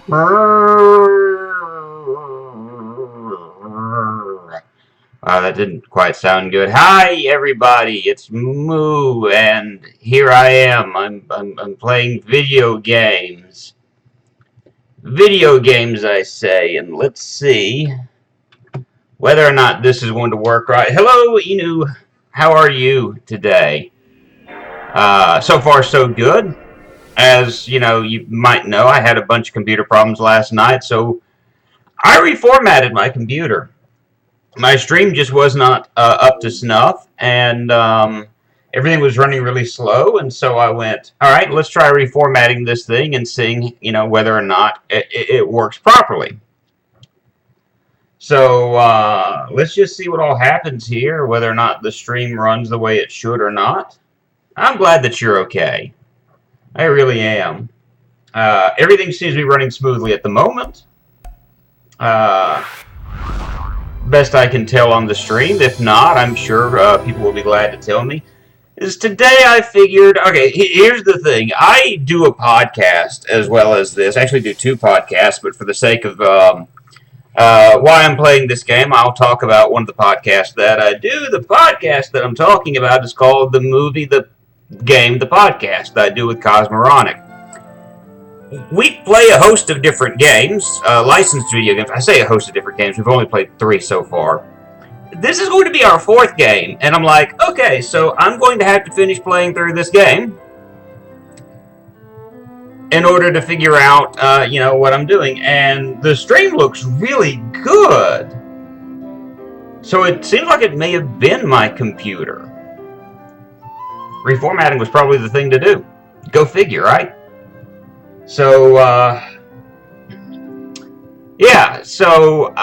That didn't quite sound good. Hi, everybody. It's Moo, and here I am. I'm playing video games. Video games, I say, and let's see whether or not this is going to work right. Hello, Inu. How are you today? So far, so good. As you might know, I had a bunch of computer problems last night, so I reformatted my computer. My stream just was not up to snuff, and everything was running really slow. And so I went, all right, let's try reformatting this thing and seeing, whether or not it works properly. So let's just see what all happens here, whether or not the stream runs the way it should or not. I'm glad that you're okay. I really am. Everything seems to be running smoothly at the moment. Best I can tell on the stream. If not, I'm sure people will be glad to tell me. Is today I figured, okay, here's the thing. I do a podcast as well as this. I actually do two podcasts, but for the sake of why I'm playing this game, I'll talk about one of the podcasts that I do. The podcast that I'm talking about is called The Movie, The Game, The Podcast that I do with Cosmoronic. We play a host of different games, licensed video games. I say a host of different games. We've only played 3 so far. This is going to be our 4th game, and I'm like, okay, so I'm going to have to finish playing through this game in order to figure out, what I'm doing. And the stream looks really good. So it seems like it may have been my computer. Reformatting was probably the thing to do. Go figure, right? So, yeah, so,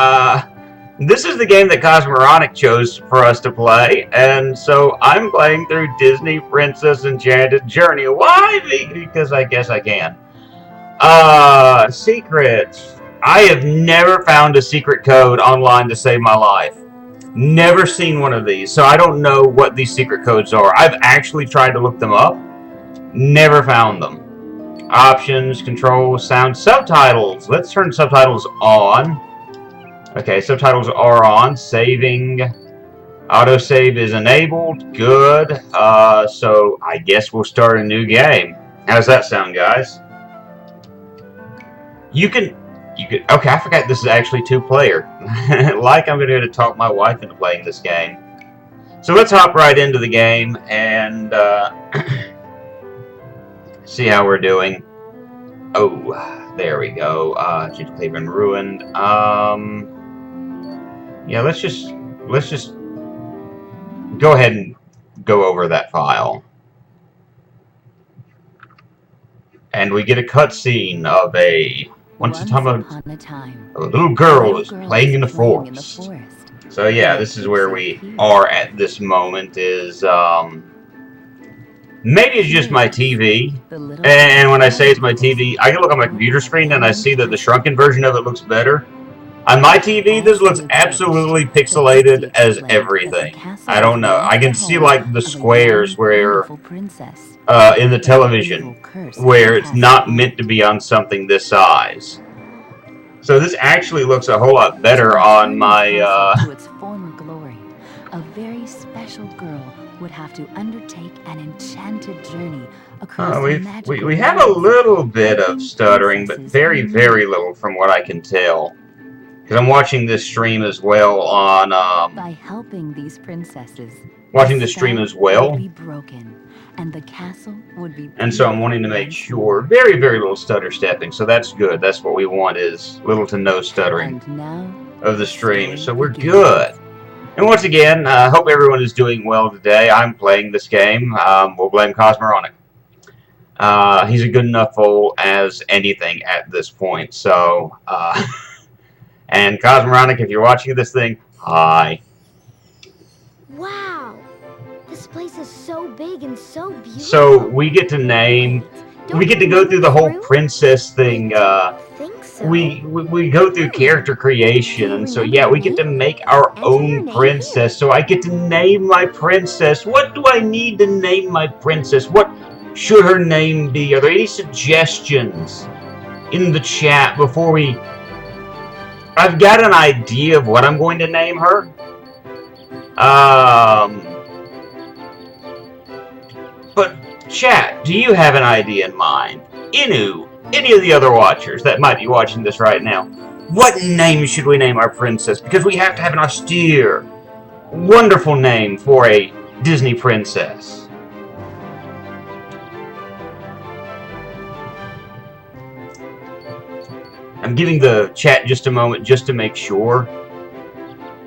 this is the game that Cosmoronic chose for us to play, and so I'm playing through Disney Princess Enchanted Journey. Why? Because I guess I can. Secrets. I have never found a secret code online to save my life. Never seen one of these, so I don't know what these secret codes are. I've actually tried to look them up. Never found them. Options, controls, sound, subtitles. Let's turn subtitles on. Okay, subtitles are on. Saving. Autosave is enabled. Good. So I guess we'll start a new game. How does that sound, guys? You could. Okay, I forgot this is actually 2-player. Like I'm going to talk my wife into playing this game. So let's hop right into the game and see how we're doing. Oh, there we go. Cleveland ruined. Yeah, let's just go ahead and go over that file. And we get a cutscene of once upon a time, a little girl is playing in the forest. So yeah, this is where we are at this moment. Is maybe it's just my TV, and when I say it's my TV, I can look on my computer screen and I see that the shrunken version of it looks better. On my TV, this looks absolutely pixelated as everything. I don't know. I can see like the squares where in the television where it's not meant to be on something this size. So this actually looks a whole lot better on my to its former glory. A very special girl would have to undertake an enchanted journey across we have a little bit of stuttering, but very, very little from what I can tell. Because I'm watching this stream as well on by helping these princesses, watching the stream as well. Would be broken, and the castle would be. And so I'm wanting to make sure very, very little stutter stepping. So that's good. That's what we want, is little to no stuttering of the stream. So we're good. And once again, I hope everyone is doing well today. I'm playing this game. We'll blame Cosmoronic. He's a good enough fool as anything at this point. So, and Cosmoronic, if you're watching this thing, hi. Wow, this place is so big and so beautiful. So we get to name, we get to go through the whole princess thing. We go through character creation, and so yeah, we get to make our own princess. So I get to name my princess. What do I need to name my princess? What should her name be? Are there any suggestions? in the chat before we... I've got an idea of what I'm going to name her. But chat, do you have an idea in mind? Inu, any of the other watchers that might be watching this right now, what name should we name our princess? Because we have to have an austere, wonderful name for a Disney princess. I'm giving the chat just a moment just to make sure.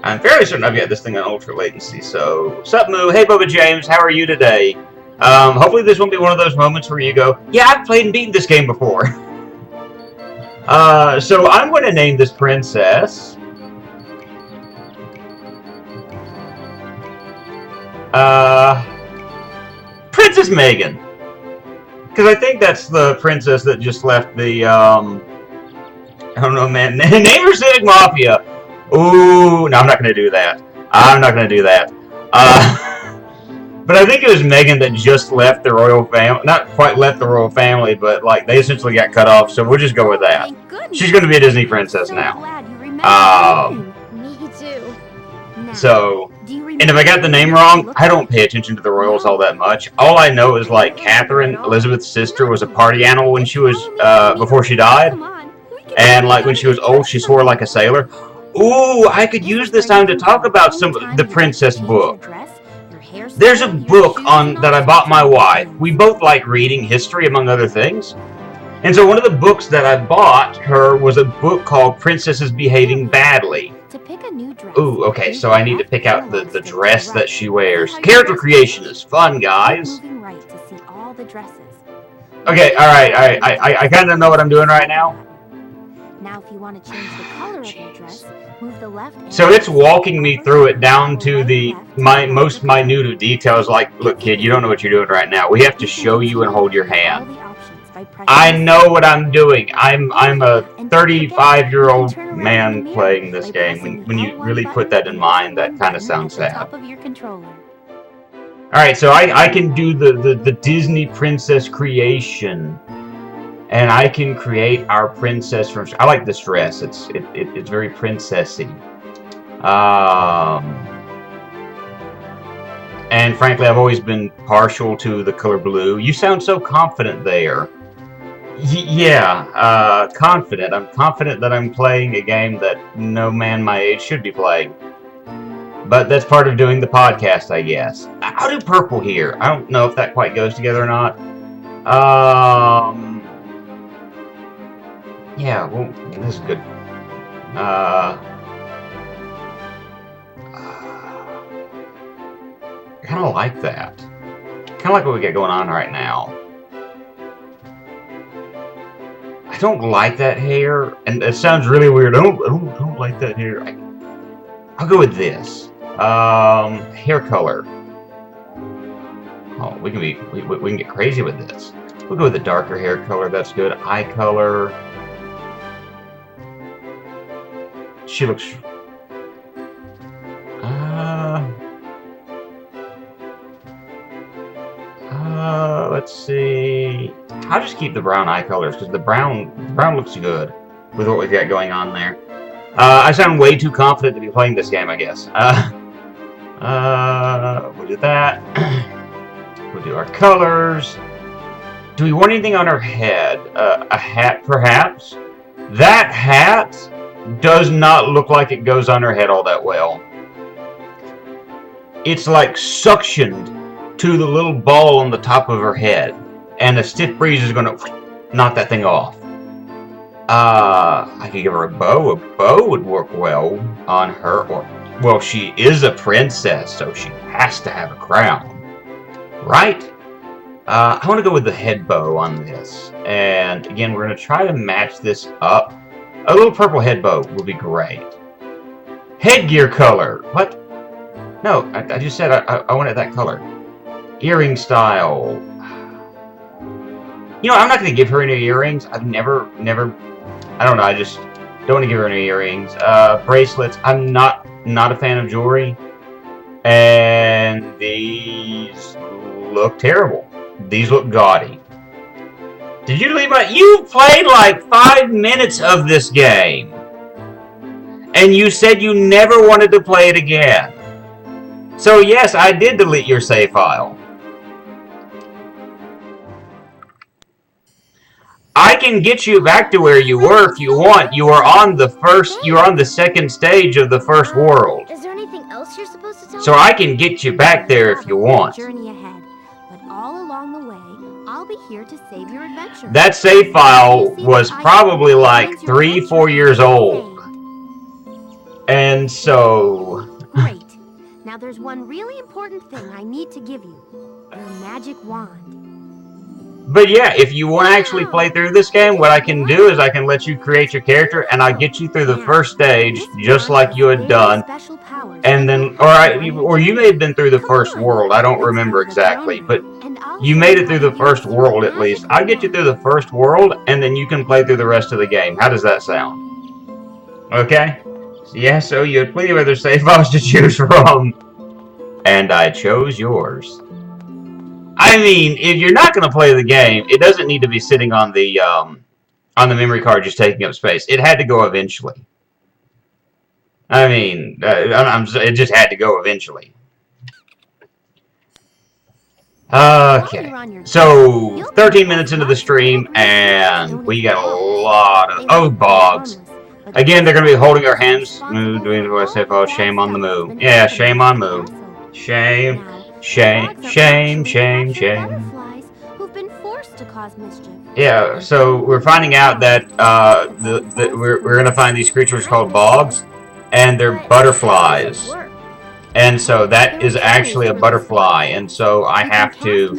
I'm fairly certain I've got this thing on ultra latency, so... Sup, Moo? Hey, Bubba James, how are you today? Hopefully this won't be one of those moments where you go, yeah, I've played and beaten this game before. So I'm going to name this princess... Princess Megan. Because I think that's the princess that just left the, I don't know, man. Name her Civic Mafia. Ooh, no, I'm not going to do that. I'm not going to do that. But I think it was Megan that just left the royal family. Not quite left the royal family, but, like, they essentially got cut off, so we'll just go with that. She's going to be a Disney princess now. Me too. So, and if I got the name wrong, I don't pay attention to the royals all that much. All I know is, like, Catherine, Elizabeth's sister, was a party animal when she was, before she died. And, like, when she was old, she swore like a sailor. Ooh, I could use this time to talk about the princess book. There's a book that I bought my wife. We both like reading history, among other things. And so one of the books that I bought her was a book called Princesses Behaving Badly. Ooh, okay, so I need to pick out the dress that she wears. Character creation is fun, guys. Okay, alright, I kind of know what I'm doing right now. Now, if you want to change the color of your dress, move the left. So it's walking me through it down to the most minute of details. Like, look, kid, you don't know what you're doing right now. We have to show you and hold your hand. I know what I'm doing. I'm a 35-year-old man playing this game. When you really put that in mind, that kind of sounds sad. All right, so I can do the Disney princess creation. And I can create our princess from... I like this dress. It's very princessy. And frankly, I've always been partial to the color blue. You sound so confident there. Yeah, confident. I'm confident that I'm playing a game that no man my age should be playing. But that's part of doing the podcast, I guess. I'll do purple here. I don't know if that quite goes together or not. Yeah, well, this is good. I kind of like that. Kind of like what we got going on right now. I don't like that hair, and it sounds really weird. I don't like that hair. I'll go with this. Hair color. Oh, we can get crazy with this. We'll go with the darker hair color. That's good. Eye color. She looks... let's see... I'll just keep the brown eye colors, because the brown looks good with what we've got going on there. I sound way too confident to be playing this game, I guess. We'll do that. We'll do our colors. Do we want anything on our head? A hat, perhaps? That hat does not look like it goes on her head all that well. It's like suctioned to the little ball on the top of her head, and a stiff breeze is going to knock that thing off. I could give her a bow. A bow would work well on her. Or, well, she is a princess, so she has to have a crown. Right? I want to go with the head bow on this. And again, we're going to try to match this up. A little purple head bow would be great. Headgear color. What? No, I just said I wanted that color. Earring style. You know, I'm not going to give her any earrings. I've never... I don't know, I just don't want to give her any earrings. Bracelets. I'm not a fan of jewelry. And these look terrible. These look gaudy. Did you delete my... You played like 5 minutes of this game. And you said you never wanted to play it again. So yes, I did delete your save file. I can get you back to where you were if you want. You were on the second stage of the first world. Is there anything else you're supposed to tell me? So I can get you back there if you want. Journey ahead, but all along the way, I'll be here to save your adventure. That save file was probably like 3-4 years old. And so... Great. Now there's one really important thing I need to give you. Your magic wand. But yeah, if you want to actually play through this game, what I can do is I can let you create your character and I'll get you through the first stage just like you had done. And then, or you may have been through the first world, I don't remember exactly, but you made it through the first world at least. I'll get you through the first world and then you can play through the rest of the game. How does that sound? Okay? Yeah, so you had plenty of other save files to choose from. And I chose yours. I mean, if you're not going to play the game, it doesn't need to be sitting on the memory card just taking up space. It had to go eventually. I mean, it just had to go eventually. Okay, so 13 minutes into the stream, and we got a lot of... Oh, bogs. Again, they're going to be holding our hands. Doing what I say, oh, shame on the moo. Yeah, shame on moo. Shame. Shame, shame, shame, shame. Yeah, so we're finding out that we're going to find these creatures called bogs, and they're butterflies. And so that is actually a butterfly, and so I have to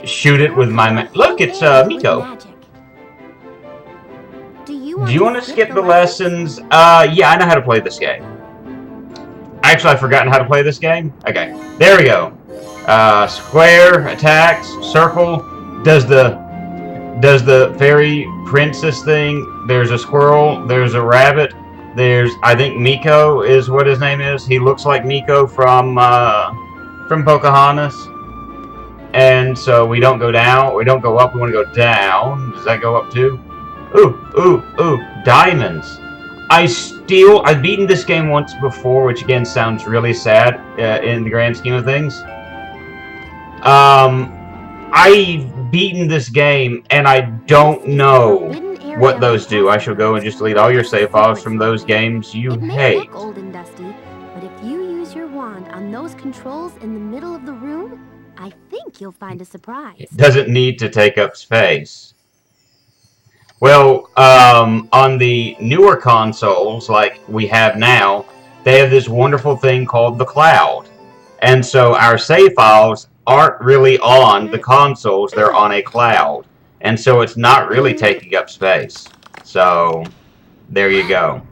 shoot it with my... Look, it's Miko. Do you want to skip the lessons? Yeah, I know how to play this game. Actually, I've forgotten how to play this game. Okay, there we go. Square attacks, circle does the fairy princess thing. There's a squirrel. There's a rabbit. There's, I think Miko is what his name is. He looks like Miko from Pocahontas. And so we don't go down. We don't go up. We want to go down. Does that go up too? Ooh, diamonds. I've beaten this game once before, which again sounds really sad in the grand scheme of things. I've beaten this game, and I don't know what those do. I shall go and just delete all your save files from those games you hate. Look old and dusty, but if you use your wand on those controls in the middle of the room, I think you'll find a surprise. It doesn't need to take up space. Well, on the newer consoles, like we have now, they have this wonderful thing called the cloud. And so our save files aren't really on the consoles, they're on a cloud. And so it's not really taking up space. So, there you go.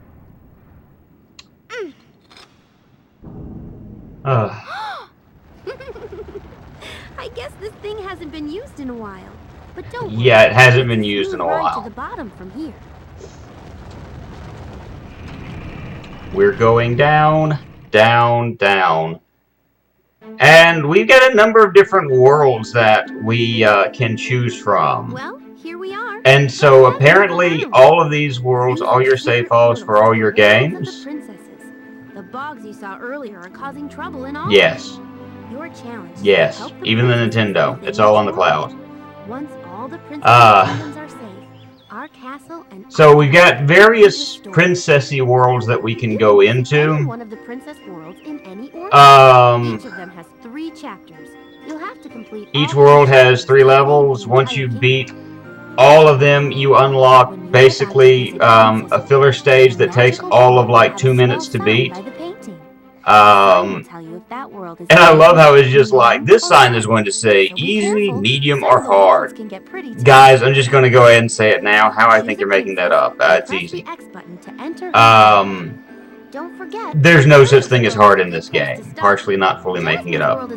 I guess this thing hasn't been used in a while. But don't worry. Yeah, it hasn't been used in a while. To the bottom from here. We're going down, down, down. And we've got a number of different worlds that we can choose from. Well, here we are. And so apparently all of these worlds, all your save files for all your games. The bogs you saw earlier are causing trouble in all. Yes. Your challenge. Yes. Even the Nintendo. It's all on the cloud. Once all the princesses are safe, our castle and so we've got various princessy worlds that we can go into. One of the princess worlds in any order. Each of them has 3 chapters. You'll have to complete. Each world has 3 levels. Once you beat all of them, you unlock basically a filler stage that takes all of like 2 minutes to beat. And I love how it's just like, this sign is going to say easy, medium, or hard. Guys, I'm just going to go ahead and say it now, how I think you're making that up. It's easy. There's no such thing as hard in this game. Partially not fully making it up.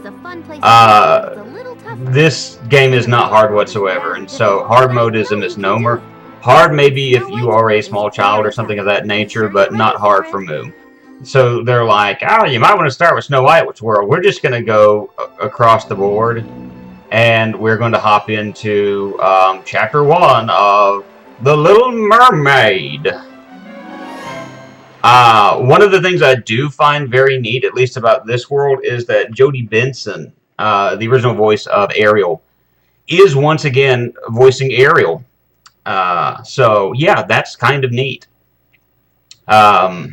This game is not hard whatsoever, and so hard mode is a misnomer. Hard maybe if you are a small child or something of that nature, but not hard for Moo. So they're like, oh, you might want to start with Snow White's world. We're just going to go across the board. and we're going to hop into Chapter 1 of The Little Mermaid. One of the things I do find very neat, at least about this world, is that Jodie Benson, the original voice of Ariel, is once again voicing Ariel. So, yeah, that's kind of neat. But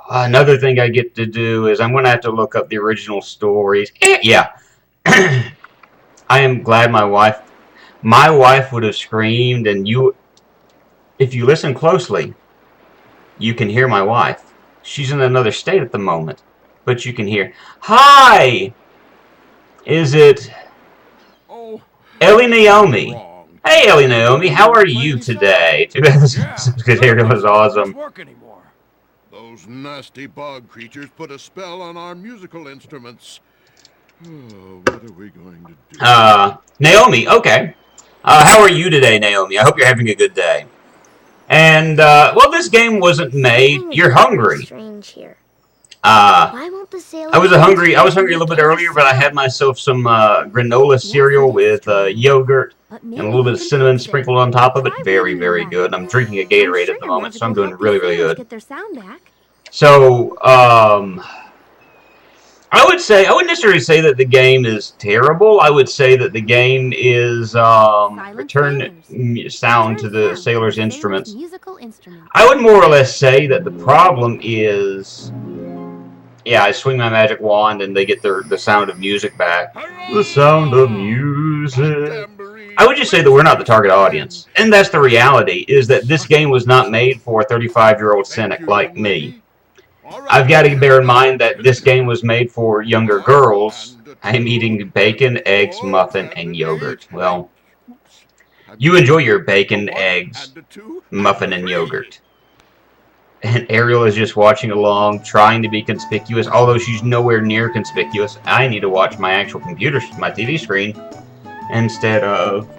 another thing I get to do is I'm going to have to look up the original stories. Yeah. I am glad my wife would have screamed, and if you listen closely, you can hear my wife. She's in another state at the moment, but you can hear. Hi! Is it Ellie Naomi? Hey, Ellie Naomi, how are you today? Because Ariel was awesome. Those nasty bog creatures put a spell on our musical instruments. Oh, what are we going to do? Naomi, okay. How are you today, Naomi? I hope you're having a good day. And, well, this game wasn't made. You're hungry. Strange here. I was hungry a little bit earlier, but I had myself some granola cereal with yogurt and a little bit of cinnamon sprinkled on top of it. Very, very good. I'm drinking a Gatorade at the moment, so I'm doing really, really good. So, I wouldn't necessarily say that the game is terrible. I would say that the game is return sound to the sailors' instruments. I would more or less say that the problem is, yeah, I swing my magic wand and they get the sound of music back. The sound of music. I would just say that we're not the target audience. And that's the reality, is that this game was not made for a 35-year-old cynic like me. I've got to bear in mind that this game was made for younger girls. I'm eating bacon, eggs, muffin, and yogurt. Well, you enjoy your bacon, eggs, muffin, and yogurt. And Ariel is just watching along, trying to be conspicuous, although she's nowhere near conspicuous. I need to watch my actual computer, my TV screen, instead of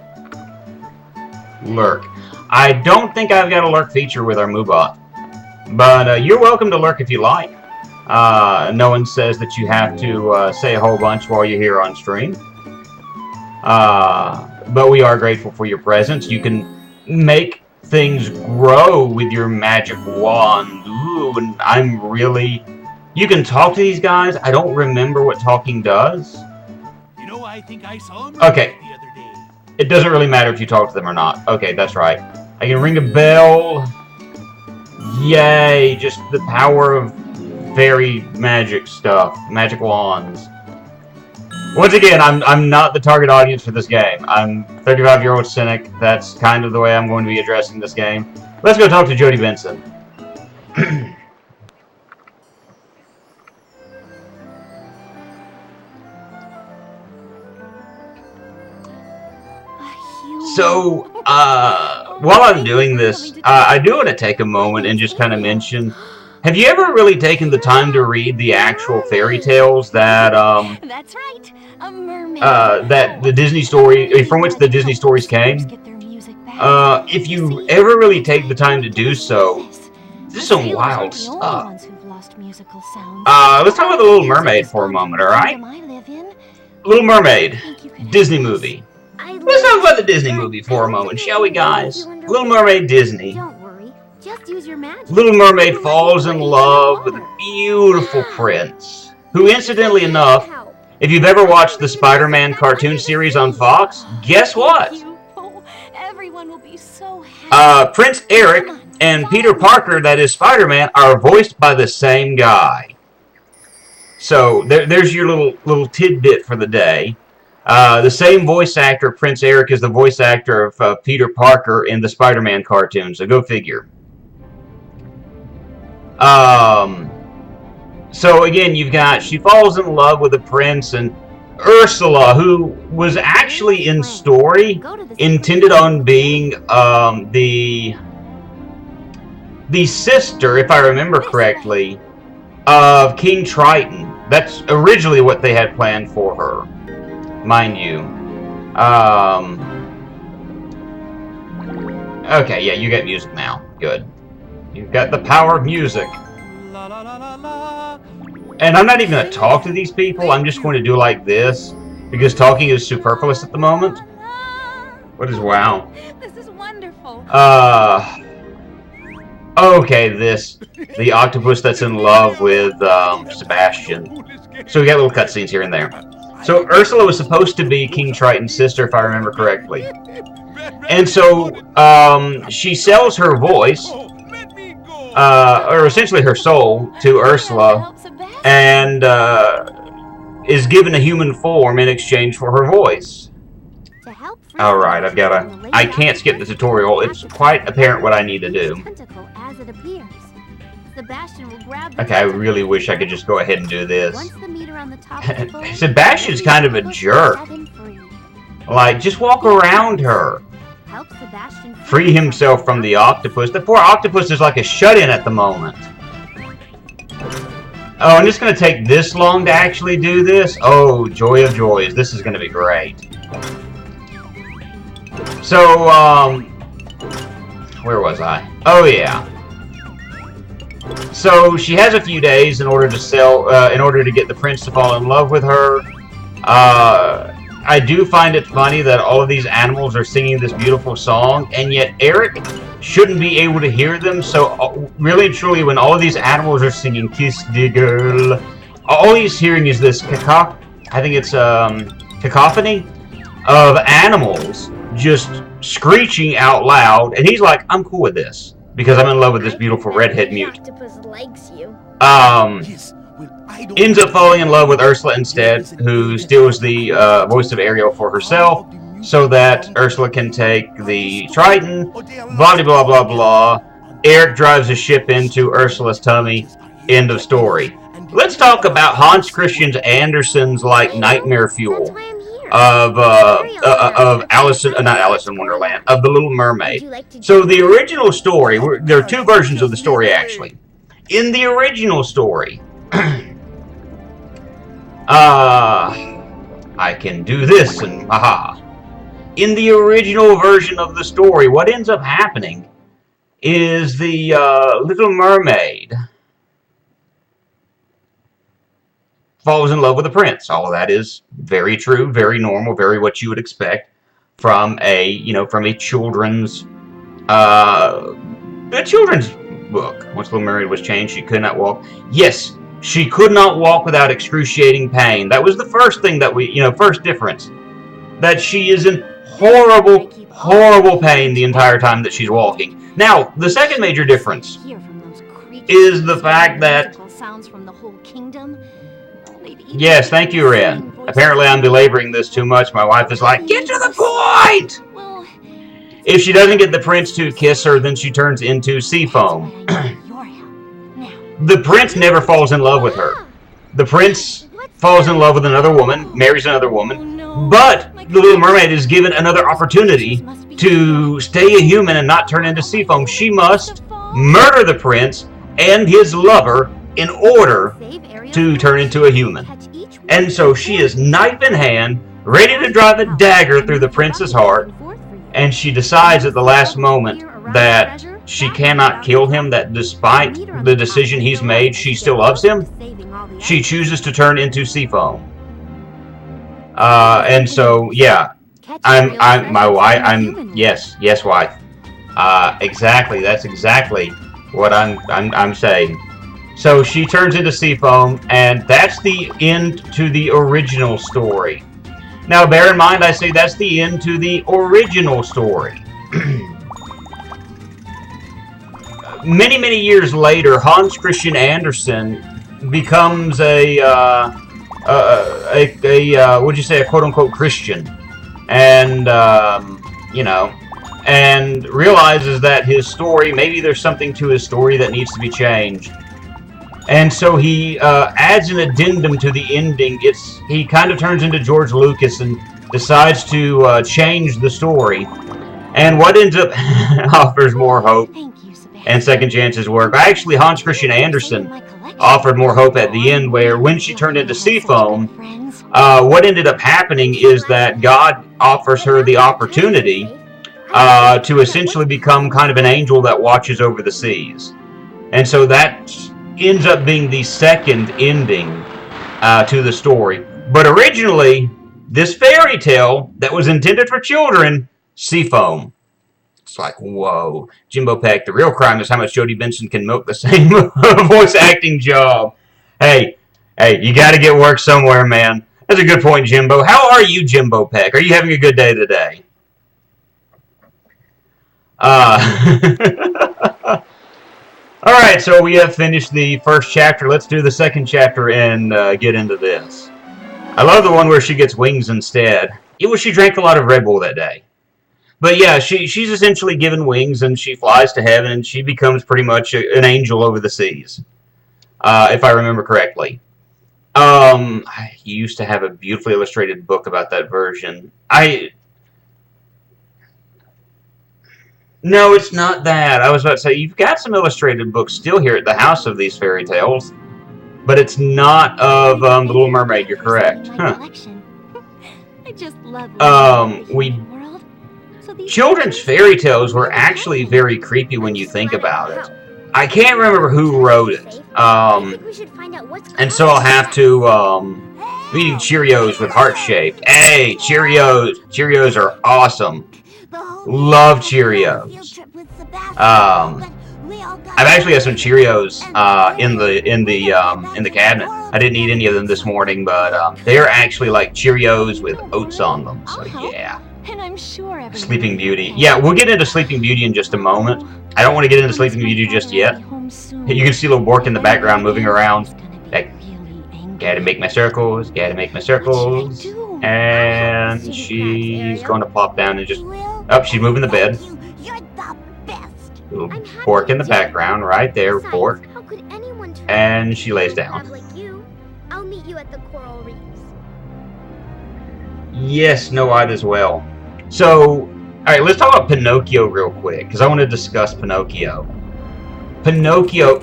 lurk. I don't think I've got a lurk feature with our MooBot, but you're welcome to lurk if you like. No one says that you have to say a whole bunch while you're here on stream. But we are grateful for your presence. You can make things grow with your magic wand. Ooh, and I'm really... You can talk to these guys. I don't remember what talking does. You know, I think I saw him okay. the other day. It doesn't really matter if you talk to them or not. Okay, that's right. I can ring a bell. Yay! Just the power of fairy magic stuff. Magic wands. Once again, I'm not the target audience for this game. I'm a 35-year-old cynic. That's kind of the way I'm going to be addressing this game. Let's go talk to Jodie Benson. So, while I'm doing this, I do want to take a moment and just kind of mention... Have you ever really taken the time to read the actual fairy tales that, That's right, a mermaid. That the Disney story, from which the Disney stories came? If you ever really take the time to do so, this is some wild stuff. Let's talk about The Little Mermaid for a moment, alright? Little Mermaid, Disney movie. Let's talk about the Disney movie for a moment, shall we, guys? Little Mermaid Disney. Just use your magic. Little Mermaid falls in love with a beautiful prince, who, incidentally enough, if you've ever watched the Spider-Man cartoon series on Fox, guess what? Everyone will be so happy. Prince Eric and Peter Parker, that is Spider-Man, are voiced by the same guy. So, there's your little tidbit for the day. The same voice actor, Prince Eric, is the voice actor of Peter Parker in the Spider-Man cartoon, so go figure. So again, you've got, she falls in love with the prince, and Ursula, who was actually in story intended on being the sister, if I remember correctly, of King Triton. That's originally what they had planned for her, mind you. Okay, yeah, you get music now. Good. You've got the power of music. La la la la la. And I'm not even going to talk to these people. I'm just going to do like this. Because talking is superfluous at the moment. What is wow? This is wonderful. Okay, the octopus that's in love with Sebastian. So we got little cutscenes here and there. So Ursula was supposed to be King Triton's sister, if I remember correctly. And so she sells her voice, or essentially her soul, to Ursula, and is given a human form in exchange for her voice. Alright, I can't skip the tutorial. It's quite apparent what I need to do. Okay, I really wish I could just go ahead and do this. Sebastian's kind of a jerk. Like, just walk around her. Free himself from the octopus. The poor octopus is like a shut-in at the moment. Oh, and it's going to take this long to actually do this? Oh, joy of joys. This is going to be great. So, where was I? Oh, yeah. So, she has a few days in order to in order to get the prince to fall in love with her. I do find it funny that all of these animals are singing this beautiful song, and yet Eric shouldn't be able to hear them. So, really and truly, when all of these animals are singing "Kiss the Girl," all he's hearing is this cacophony of animals just screeching out loud, and he's like, "I'm cool with this because I'm in love with this beautiful redhead mute." Ends up falling in love with Ursula instead, who steals the voice of Ariel for herself, so that Ursula can take the Triton, blah blah blah blah. Eric drives a ship into Ursula's tummy. End of story. Let's talk about Hans Christian Andersen's like nightmare fuel of Alice in Wonderland, of The Little Mermaid. So the original story, there are two versions of the story actually. In the original story, I can do this and haha. In the original version of the story, what ends up happening is the Little Mermaid falls in love with the prince. All of that is very true, very normal, very what you would expect from a children's book. Once Little Mermaid was changed, she could not walk. Yes, she could not walk without excruciating pain. That was the first thing that first difference. That she is in horrible, horrible pain the entire time that she's walking. Now, the second major difference is the fact that... Yes, thank you, Ren. Apparently I'm belaboring this too much. My wife is like, get to the point! If she doesn't get the prince to kiss her, then she turns into sea foam. The prince never falls in love with her. The prince falls in love with another woman, marries another woman, but the Little Mermaid is given another opportunity to stay a human and not turn into sea foam. She must murder the prince and his lover in order to turn into a human. And so she is knife in hand, ready to drive a dagger through the prince's heart, and she decides at the last moment that she cannot kill him, that despite the decision he's made, she still loves him. She chooses to turn into sea foam. And so, yeah, yes, wife. Exactly, that's exactly what I'm saying. So she turns into sea foam, and that's the end to the original story. Now, bear in mind, I say that's the end to the original story. Many, many years later, Hans Christian Andersen becomes a quote-unquote Christian, and and realizes that his story, maybe there's something to his story that needs to be changed, and so he adds an addendum to the ending. He kind of turns into George Lucas and decides to change the story, and what ends up offers more hope and second chances work. Actually, Hans Christian Andersen offered more hope at the end, where when she turned into sea foam, what ended up happening is that God offers her the opportunity to essentially become kind of an angel that watches over the seas. And so that ends up being the second ending to the story. But originally, this fairy tale that was intended for children, Seafoam. It's like, whoa. Jimbo Peck, the real crime is how much Jodie Benson can milk the same voice acting job. Hey, you got to get work somewhere, man. That's a good point, Jimbo. How are you, Jimbo Peck? Are you having a good day today? Alright, so we have finished the first chapter. Let's do the second chapter and get into this. I love the one where she gets wings instead. It was she drank a lot of Red Bull that day. But yeah, she's essentially given wings and she flies to heaven and she becomes pretty much an angel over the seas. If I remember correctly. I used to have a beautifully illustrated book about that version. No, it's not that. I was about to say, you've got some illustrated books still here at the house of these fairy tales. But it's not of The Little Mermaid, you're correct. Huh. I just love children's fairy tales were actually very creepy when you think about it. I can't remember who wrote it. And so I'll have to, I'm eating Cheerios with heart-shaped. Hey, Cheerios! Cheerios are awesome. Love Cheerios. I've actually got some Cheerios in the cabinet. I didn't eat any of them this morning, but they're actually like Cheerios with oats on them. So yeah. And I'm sure Sleeping Beauty. Yeah, we'll get into Sleeping Beauty in just a moment. I don't want to get into Sleeping Beauty just yet. You can see little Bork in the background moving around. Like, gotta make my circles, gotta make my circles. And she's going to plop down and just... Oh, she's moving the bed. Little Bork in the background, right there, Bork. And she lays down. I'll meet you at the coral reefs. Yes, no, I'd as well. So, alright, let's talk about Pinocchio real quick, because I want to discuss Pinocchio. Pinocchio,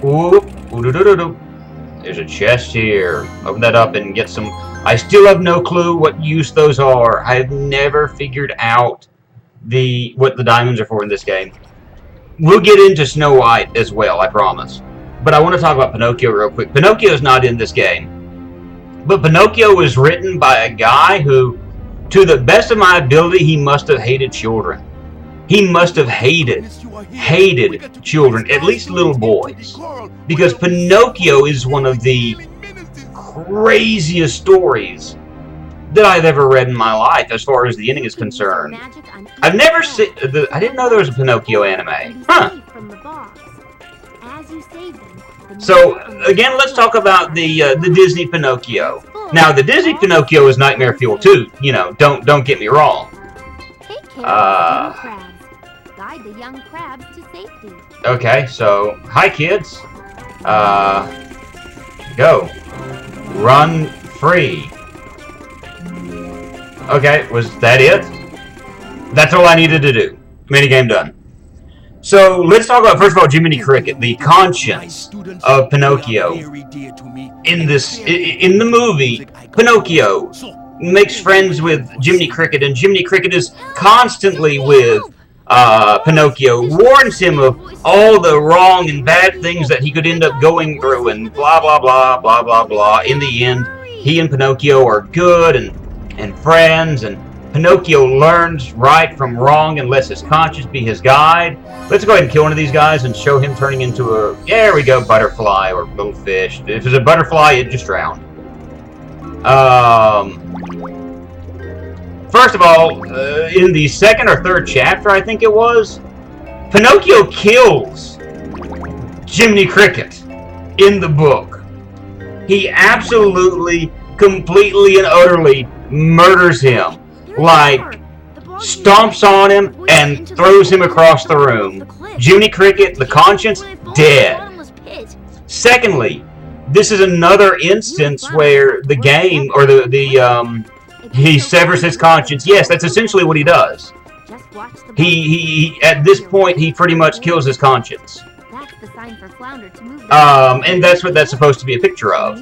there's a chest here. Open that up and get some... I still have no clue what use those are. I've never figured out what the diamonds are for in this game. We'll get into Snow White as well, I promise. But I want to talk about Pinocchio real quick. Pinocchio's not in this game. But Pinocchio was written by a guy who, to the best of my ability, he must have hated children. He must have hated children, at least little boys. Because Pinocchio is one of the craziest stories that I've ever read in my life, as far as the ending is concerned. I've never seen... I didn't know there was a Pinocchio anime. Huh. So, again, let's talk about the Disney Pinocchio. Now, the Disney Pinocchio is nightmare fuel, too. You know, don't get me wrong. Guide the young crabs to safety. Okay, so, hi, kids. Go. Run free. Okay, was that it? That's all I needed to do. Minigame done. So, let's talk about, first of all, Jiminy Cricket, the conscience of Pinocchio. In the movie, Pinocchio makes friends with Jiminy Cricket, and Jiminy Cricket is constantly with Pinocchio, warns him of all the wrong and bad things that he could end up going through, and blah, blah, blah, blah, blah, blah. In the end, he and Pinocchio are good and friends, and Pinocchio learns right from wrong and lets his conscience be his guide. Let's go ahead and kill one of these guys and show him turning into a, there we go, butterfly or little fish. If it's a butterfly, it just drowned. First of all, in the second or third chapter, I think it was, Pinocchio kills Jiminy Cricket in the book. He absolutely, completely, and utterly murders him. Like, stomps on him and throws him across the room. Jiminy Cricket, the conscience, dead. Secondly, this is another instance where the game, or he severs his conscience. Yes, that's essentially what he does. He at this point, he pretty much kills his conscience. fine for Flounder to move And that's what that's supposed to be a picture of.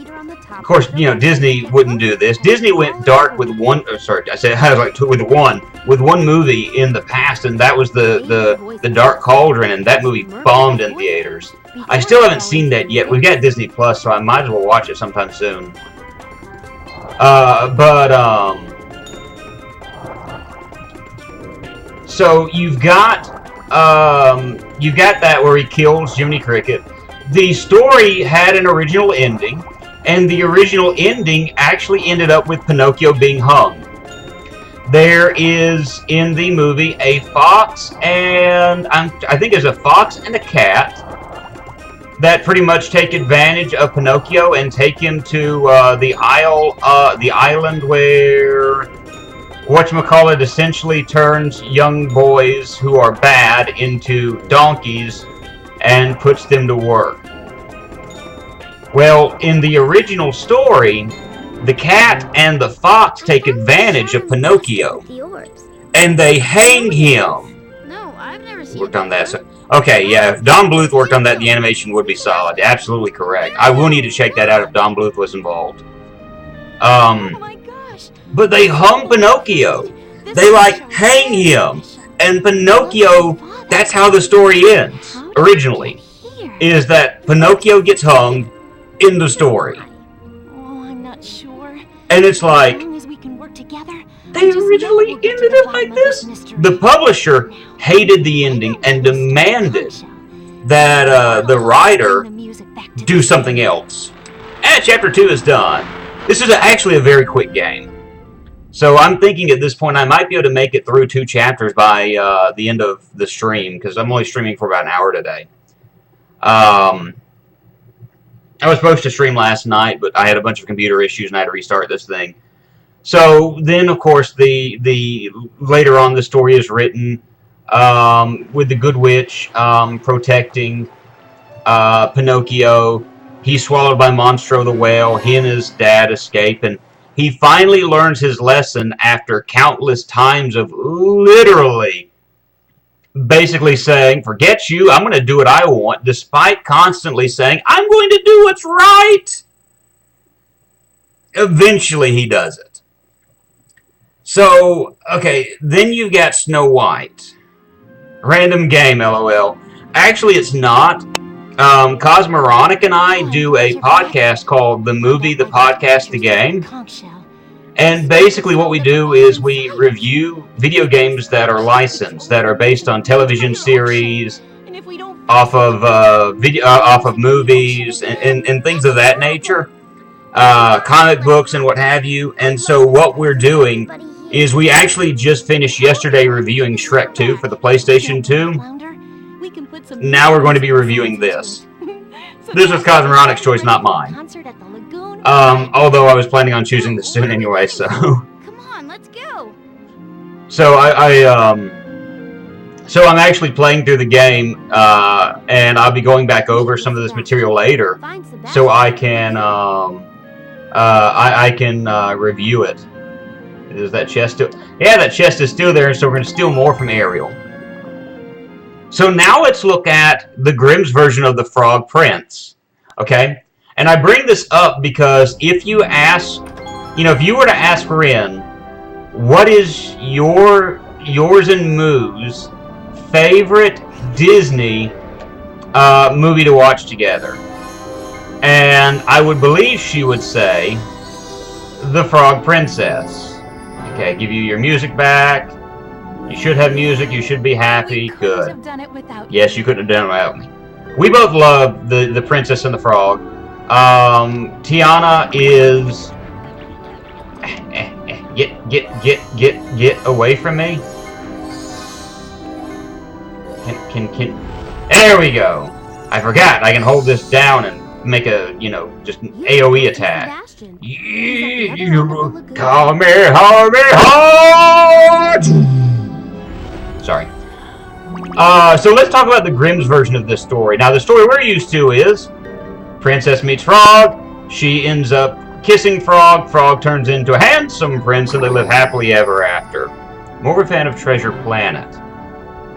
Of course, you know, Disney wouldn't do this. Disney went dark with one. Sorry, I said I was like with one movie in the past, and that was the Dark Cauldron, and that movie bombed in theaters. I still haven't seen that yet. We've got Disney Plus, so I might as well watch it sometime soon. So you've got that where he kills Jiminy Cricket. The story had an original ending, and the original ending actually ended up with Pinocchio being hung. There is in the movie a fox and I think there's a fox and a cat that pretty much take advantage of Pinocchio and take him to the island where whatchamacallit essentially turns young boys who are bad into donkeys and puts them to work. Well, in the original story, the cat and the fox take advantage of Pinocchio, and they hang him. No, I've never seen Worked on that. So, okay, yeah, if Don Bluth worked on that, the animation would be solid. Absolutely correct. I will need to check that out if Don Bluth was involved. Oh my gosh. But they hung Pinocchio. They, like, hang him. And Pinocchio, that's how the story ends, originally, is that Pinocchio gets hung in the story. Oh, I'm not sure. And it's like, As long as we can work together, they originally ended it like this? The publisher hated the ending and demanded that the writer do something else. And Chapter 2 is done. This is actually a very quick game. So I'm thinking at this point I might be able to make it through 2 chapters by the end of the stream, because I'm only streaming for about an hour today. I was supposed to stream last night, but I had a bunch of computer issues and I had to restart this thing. So then, of course, the later on the story is written with the Good Witch protecting Pinocchio. He's swallowed by Monstro the whale. He and his dad escape, and he finally learns his lesson after countless times of literally basically saying, forget you, I'm going to do what I want, despite constantly saying, I'm going to do what's right. Eventually he does it. So, okay, then you've got Snow White. Random game, LOL. Actually, it's not. Cosmoronic and I do a podcast called The Movie, The Podcast, The Game. And basically what we do is we review video games that are licensed, that are based on television series, off of movies, and things of that nature, comic books and what have you. And so what we're doing is we actually just finished yesterday reviewing Shrek 2 for the PlayStation 2. Now we're going to be reviewing this. This was Cosmoronic's choice, not mine. Although I was planning on choosing this soon anyway, so. Come on, let's go. So so I'm actually playing through the game, and I'll be going back over some of this material later, so I can I can review it. Is that chest still? Yeah, that chest is still there, so we're going to steal more from Ariel. So now let's look at the Grimm's version of the Frog Prince. Okay? And I bring this up because if you ask, if you were to ask Rin, what is yours and Moo's favorite Disney movie to watch together? And I would believe she would say The Frog Princess. Okay, give you your music back. You should have music. You should be happy. Good. Yes, you couldn't have done it without me. We both love the Princess and the Frog. Tiana is get away from me. Can there we go. I forgot. I can hold this down and make a just an AOE attack. Call me hard. Sorry. So let's talk about the Grimm's version of this story. Now, the story we're used to is Princess meets Frog. She ends up kissing Frog. Frog turns into a handsome prince, and they live happily ever after. More of a fan of Treasure Planet.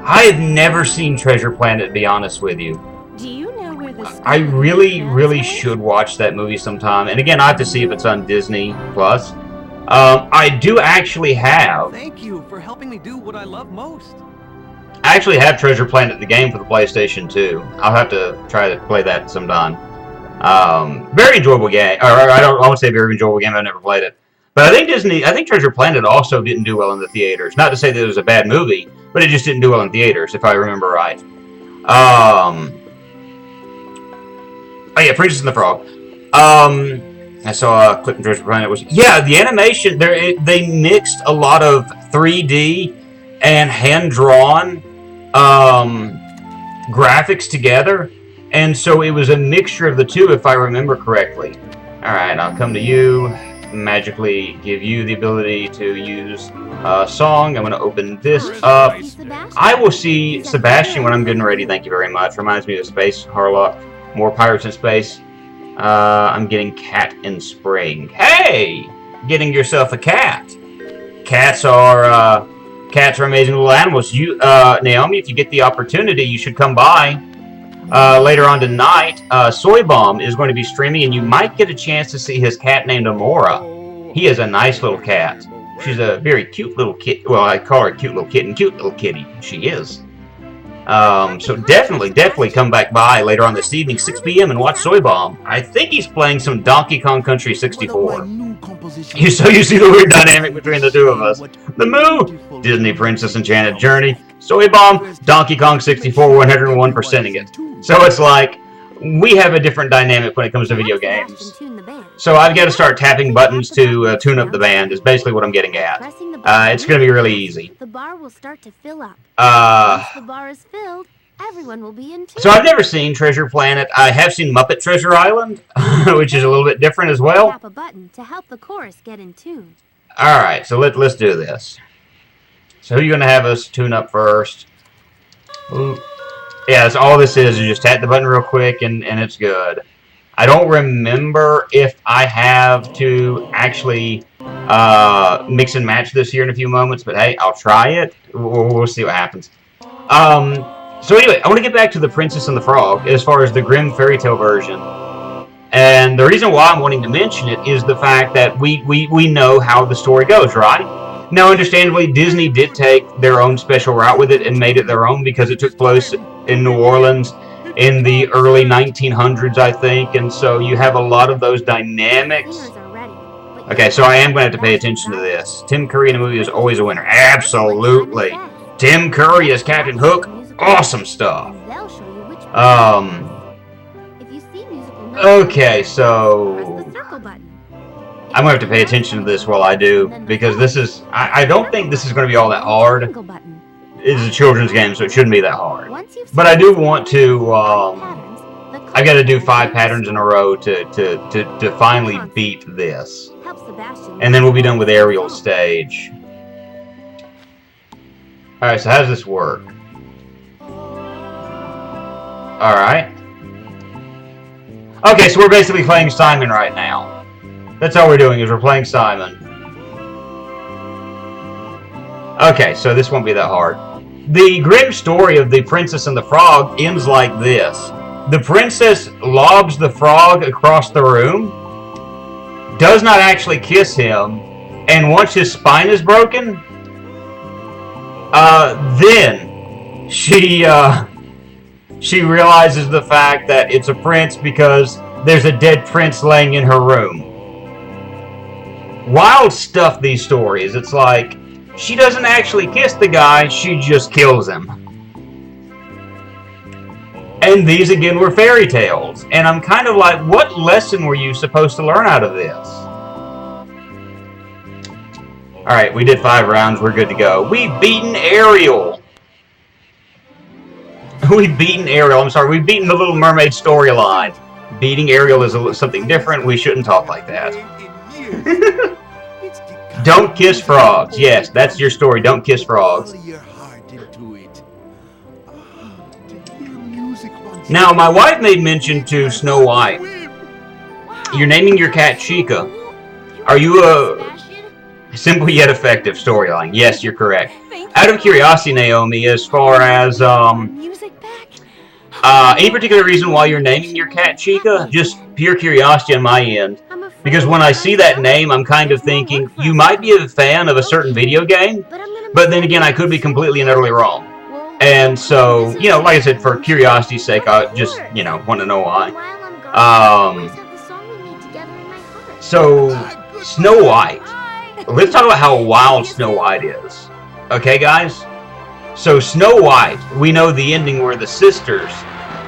I have never seen Treasure Planet, to be honest with you. Do you know where I really should watch that movie sometime. And again, I have to see if it's on Disney Plus. I do actually have. Thank you for helping me do what I love most. I actually have Treasure Planet the game for the PlayStation 2. I'll have to try to play that sometime. Very enjoyable game. Or I won't say very enjoyable game. I've never played it. But I think Treasure Planet also didn't do well in the theaters. Not to say that it was a bad movie, but it just didn't do well in theaters, if I remember right. Oh yeah, Princess and the Frog. I saw a clip from Treasure Planet. The animation. They mixed a lot of 3D and hand-drawn graphics together, and so it was a mixture of the two, if I remember correctly. All right, I'll come to you. Magically give you the ability to use a song. I'm going to open this up. I will see Sebastian when I'm good and ready. Thank you very much. Reminds me of Space Harlock. More pirates in space. I'm getting cat in spring. Hey! Getting yourself a cat. Cats are amazing little animals. You, Naomi, if you get the opportunity, you should come by. Later on tonight, Soy Bomb is going to be streaming, and you might get a chance to see his cat named Amora. He is a nice little cat. She's a very cute little kit. Well, I call her a cute little kitten. Cute little kitty. She is. So definitely come back by later on this evening, 6 p.m. and watch Soy Bomb. I think he's playing some Donkey Kong Country 64. So you see the weird dynamic between the two of us. The Moo! Disney Princess Enchanted Journey. Soy Bomb, Donkey Kong 64, 101%ing it. So it's like, we have a different dynamic when it comes to video games. So I've got to start tapping buttons to tune up the band, is basically what I'm getting at. It's going to be really easy. The bar will start to fill up. Once the bar is filled, everyone will be in tune. So I've never seen Treasure Planet. I have seen Muppet Treasure Island, which is a little bit different as well. Tap a button to help the chorus get in tune. Alright, so let's do this. So who are you going to have us tune up first? Ooh. Yeah, that's all this is just tap the button real quick and it's good. I don't remember if I have to actually mix and match this here in a few moments, but hey, I'll try it. We'll see what happens. So anyway, I want to get back to The Princess and the Frog as far as the Grimm fairy tale version. And the reason why I'm wanting to mention it is the fact that we know how the story goes, right? Now, understandably, Disney did take their own special route with it and made it their own because it took place in New Orleans in the early 1900s, I think, and so you have a lot of those dynamics. Okay, so I am going to have to pay attention to this. Tim Curry in a movie is always a winner. Absolutely. Tim Curry as Captain Hook. Awesome stuff. Okay, so I'm going to have to pay attention to this while I do, because this is, I don't think this is going to be all that hard. It's a children's game, so it shouldn't be that hard. But I do want to, I've got to do 5 patterns in a row to finally beat this. And then we'll be done with Ariel's stage. Alright, so how does this work? Alright. Okay, so we're basically playing Simon right now. That's all we're doing, is we're playing Simon. Okay, so this won't be that hard. The Grimm story of The Princess and the Frog ends like this. The princess lobs the frog across the room, does not actually kiss him, and once his spine is broken, then she realizes the fact that it's a prince because there's a dead prince laying in her room. Wild stuff, these stories. It's like, she doesn't actually kiss the guy, she just kills him. And these, again, were fairy tales. And I'm kind of like, what lesson were you supposed to learn out of this? Alright, we did 5 rounds, we're good to go. We've beaten Ariel! We've beaten Ariel, I'm sorry, we've beaten the Little Mermaid storyline. Beating Ariel is something different, we shouldn't talk like that. Don't kiss frogs. Yes, that's your story. Don't kiss frogs. Now, my wife made mention to Snow White. You're naming your cat Chica. Are you a simple yet effective storyline? Yes, you're correct. Out of curiosity, Naomi, as far as Any particular reason why you're naming your cat Chica? Just pure curiosity on my end. Because when I see that name, I'm kind of thinking, you might be a fan of a certain video game, but then again, I could be completely and utterly wrong. And so, you know, like I said, for curiosity's sake, I just, you know, want to know why. So, Snow White. Let's talk about how wild Snow White is. Okay, guys? So, Snow White, we know the ending where the sisters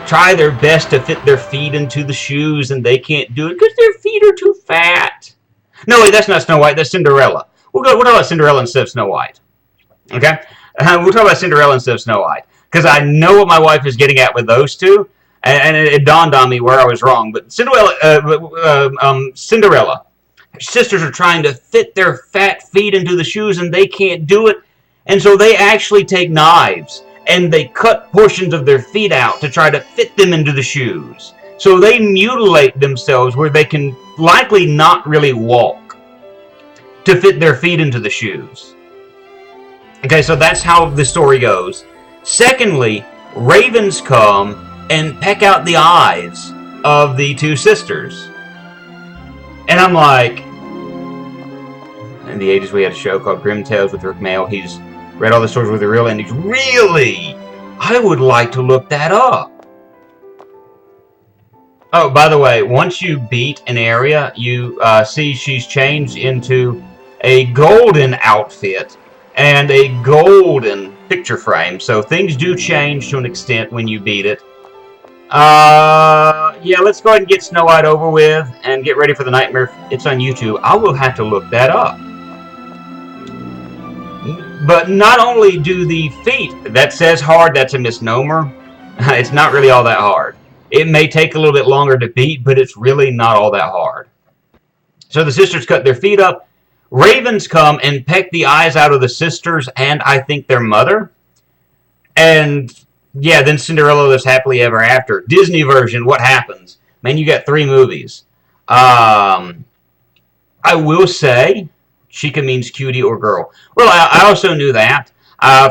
try their best to fit their feet into the shoes, and they can't do it because their feet are too fat. No, wait, that's not Snow White, that's Cinderella. We'll talk about Cinderella instead of Snow White. Okay? We'll talk about Cinderella instead of Snow White. Because I know what my wife is getting at with those two, and it dawned on me where I was wrong. But Cinderella, her sisters are trying to fit their fat feet into the shoes, and they can't do it. And so they actually take knives, and they cut portions of their feet out to try to fit them into the shoes. So they mutilate themselves where they can likely not really walk to fit their feet into the shoes. Okay, so that's how the story goes. Secondly, ravens come and peck out the eyes of the two sisters. And I'm like, in the 80s we had a show called Grim Tales with Rick Mail. He's read all the stories with the real endings. Really? I would like to look that up. Oh, by the way, once you beat an area, you see she's changed into a golden outfit and a golden picture frame. So things do change to an extent when you beat it. Yeah, let's go ahead and get Snow White over with and get ready for the nightmare. It's on YouTube. I will have to look that up. But not only do the feet, that says hard, that's a misnomer. It's not really all that hard. It may take a little bit longer to beat, but it's really not all that hard. So the sisters cut their feet up. Ravens come and peck the eyes out of the sisters and I think their mother. And yeah, then Cinderella lives happily ever after. Disney version, what happens? Man, you got 3 movies. I will say, Chica means cutie or girl. Well, I also knew that.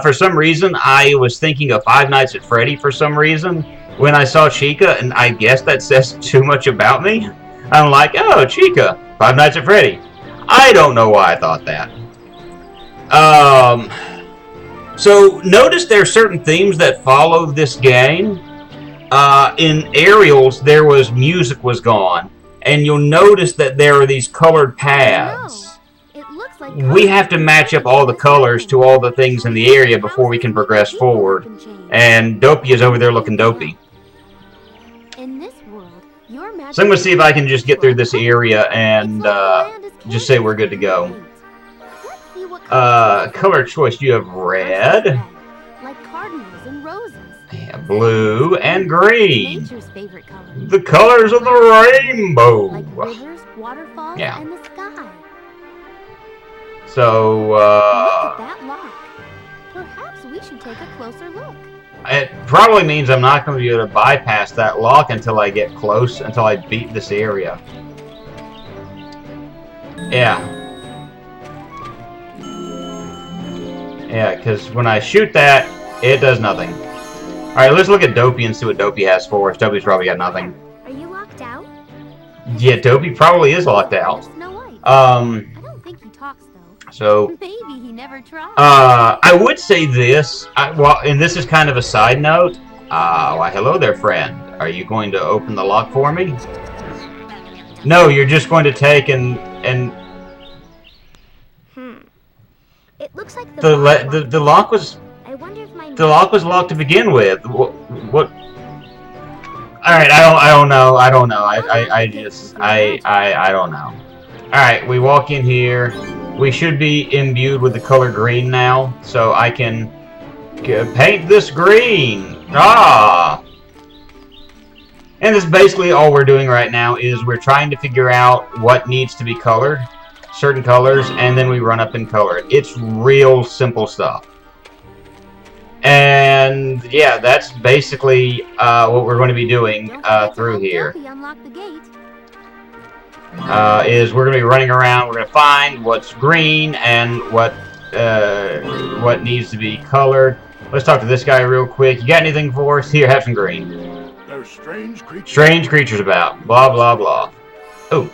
For some reason, I was thinking of Five Nights at Freddy for some reason when I saw Chica, and I guess that says too much about me. I'm like, oh, Chica, Five Nights at Freddy. I don't know why I thought that. So notice there are certain themes that follow this game. In Aerials, there was music was gone, and you'll notice that there are these colored paths. We have to match up all the colors to all the things in the area before we can progress forward. And Dopey is over there looking dopey. So I'm going to see if I can just get through this area and just say we're good to go. Color choice, you have red, yeah, blue, and green. The colors of the rainbow. Yeah. So, perhaps we should take a closer look. It probably means I'm not going to be able to bypass that lock until I get close, until I beat this area. Yeah. Yeah, because when I shoot that, it does nothing. Alright, let's look at Dopey and see what Dopey has for us. Dopey's probably got nothing. Are you locked out? Yeah, Dopey probably is locked out. I don't think he talks though. So, Maybe he never tried. I would say this, well, and this is kind of a side note. Why, hello there, friend. Are you going to open the lock for me? No, you're just going to take and It looks like the lock was I wonder if my locked to begin with. What? All right, I don't know. I don't know. I don't know. All right, we walk in here. We should be imbued with the color green now, so I can paint this green. Ah! And that's basically all we're doing right now is we're trying to figure out what needs to be colored, certain colors, and then we run up and color it. It's real simple stuff. And yeah, that's basically what we're going to be doing through here. Is we're going to be running around, we're going to find what's green and what what needs to be colored. Let's talk to this guy real quick. You got anything for us? Here, have some green. There's strange creatures. Strange creatures about. Blah, blah, blah. Oh,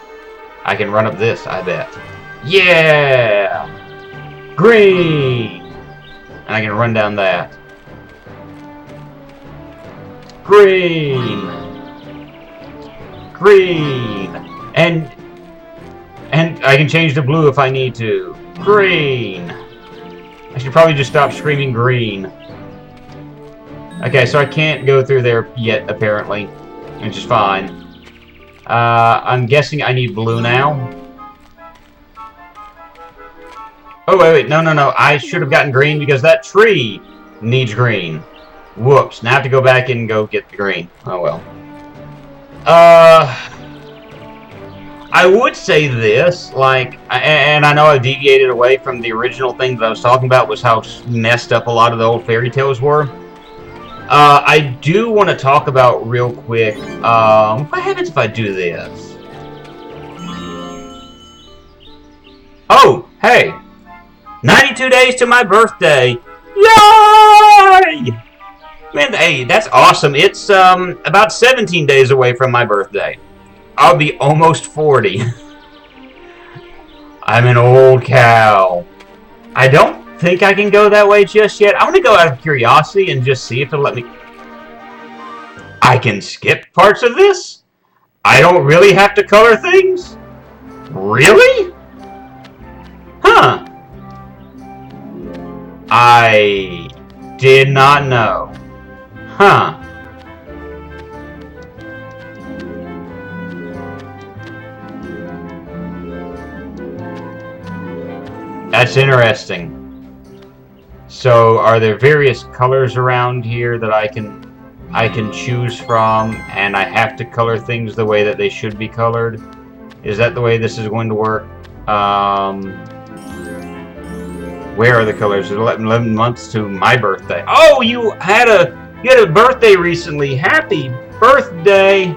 I can run up this, I bet. Yeah! Green! And I can run down that. Green! Green! And I can change to blue if I need to. Green! I should probably just stop screaming green. Okay, so I can't go through there yet, apparently. Which is fine. I'm guessing I need blue now. Oh, wait, no. I should have gotten green because that tree needs green. Whoops. Now I have to go back and go get the green. Oh, well. I would say this, like, and I know I deviated away from the original thing that I was talking about, was how messed up a lot of the old fairy tales were. I do want to talk about real quick, what happens if I do this? Oh, hey! 92 days to my birthday! Yay! Man, hey, that's awesome. It's, about 17 days away from my birthday. I'll be almost 40. I'm an old cow. I don't think I can go that way just yet. I'm going to go out of curiosity and just see if it'll let me... I can skip parts of this? I don't really have to color things? Really? Huh. I did not know. Huh. That's interesting. So, are there various colors around here that I can choose from, and I have to color things the way that they should be colored? Is that the way this is going to work? Where are the colors? 11 months to my birthday. Oh, you had a birthday recently. Happy birthday!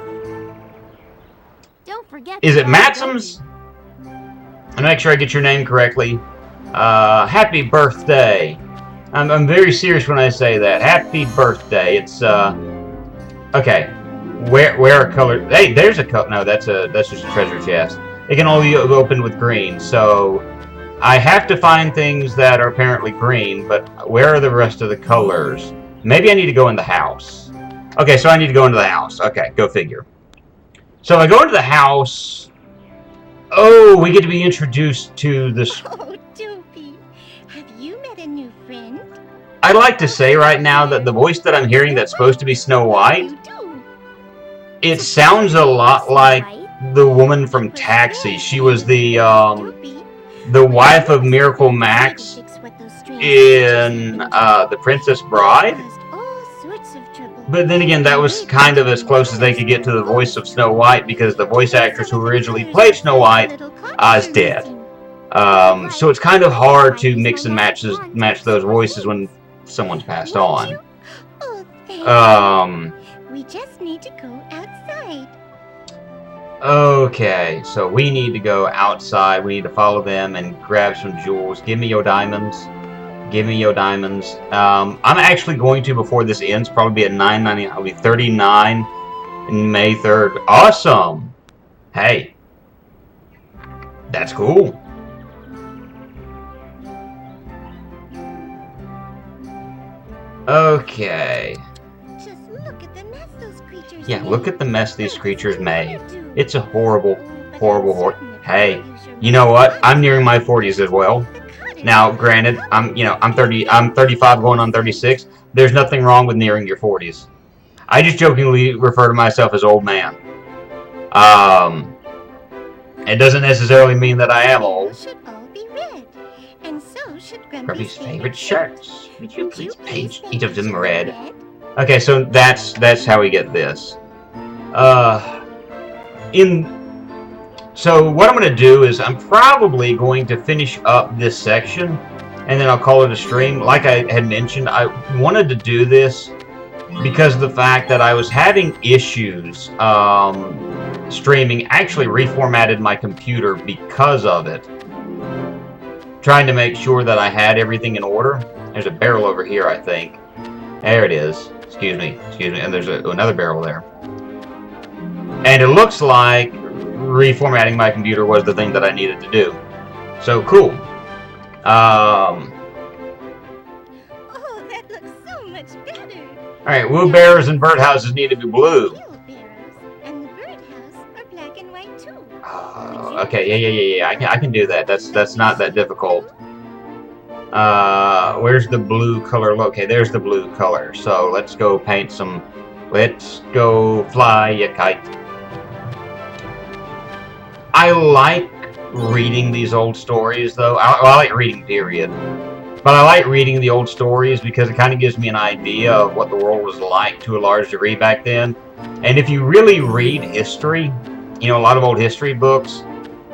Don't forget. Is it Matsum's? I'll make sure I get your name correctly. Happy birthday. I'm very serious when I say that. Happy birthday. It's, okay. Where are colors? Hey, there's a color. No, that's just a treasure chest. It can only be opened with green, so I have to find things that are apparently green, but where are the rest of the colors? Maybe I need to go in the house. Okay, so I need to go into the house. Okay, go figure. So if I go into the house... Oh, we get to be introduced to this... Oh, Doopy, have you met a new friend? I'd like to say right now that the voice that I'm hearing that's supposed to be Snow White, You do. it sounds a lot like the woman from Taxi. She was the wife of Miracle Max in The Princess Bride. But then again, that was kind of as close as they could get to the voice of Snow White, because the voice actress who originally played Snow White is dead. So it's kind of hard to mix and match those voices when someone's passed on. We just need to go outside. Okay, so we need to go outside. We need to follow them and grab some jewels. Give me your diamonds. Give me your diamonds. I'm actually going to, before this ends, probably be at 9.99. I'll be 39 in May 3rd. Awesome! Hey. That's cool. Okay. Just look at the mess those creatures Yeah, made. look at the mess these What creatures else made. would you do? It's a horrible, But horrible, I'm horrible... certain if Hey, you use your you know what? mind, I'm nearing my 40s as well. the cottage Now, will granted, come. I'm 35 going on 36. There's nothing wrong with nearing your 40s. I just jokingly refer to myself as old man. It doesn't necessarily mean that I am They old. should all be red, and so should Grumpy's Grumpy's favorite shirts. Would you please paint each of them paint red? Okay, so that's how we get this. So what I'm going to do is I'm probably going to finish up this section, and then I'll call it a stream. Like I had mentioned, I wanted to do this because of the fact that I was having issues streaming. Actually reformatted my computer because of it. trying to make sure that I had everything in order. There's a barrel over here, I think. There it is. Excuse me. And there's another barrel there. And it looks like reformatting my computer was the thing that I needed to do. So, cool. Oh, that looks so much better. Alright, wheelbarrows and birdhouses need to be blue. Wheelbarrows and the birdhouse are black and white too. Okay, yeah. I can do that. That's not that difficult. Where's the blue color? Okay, there's the blue color. So let's go paint some. Let's go fly a kite. I like reading these old stories, though. I like reading, period. But I like reading the old stories because it kind of gives me an idea of what the world was like to a large degree back then. And if you really read history, you know, a lot of old history books,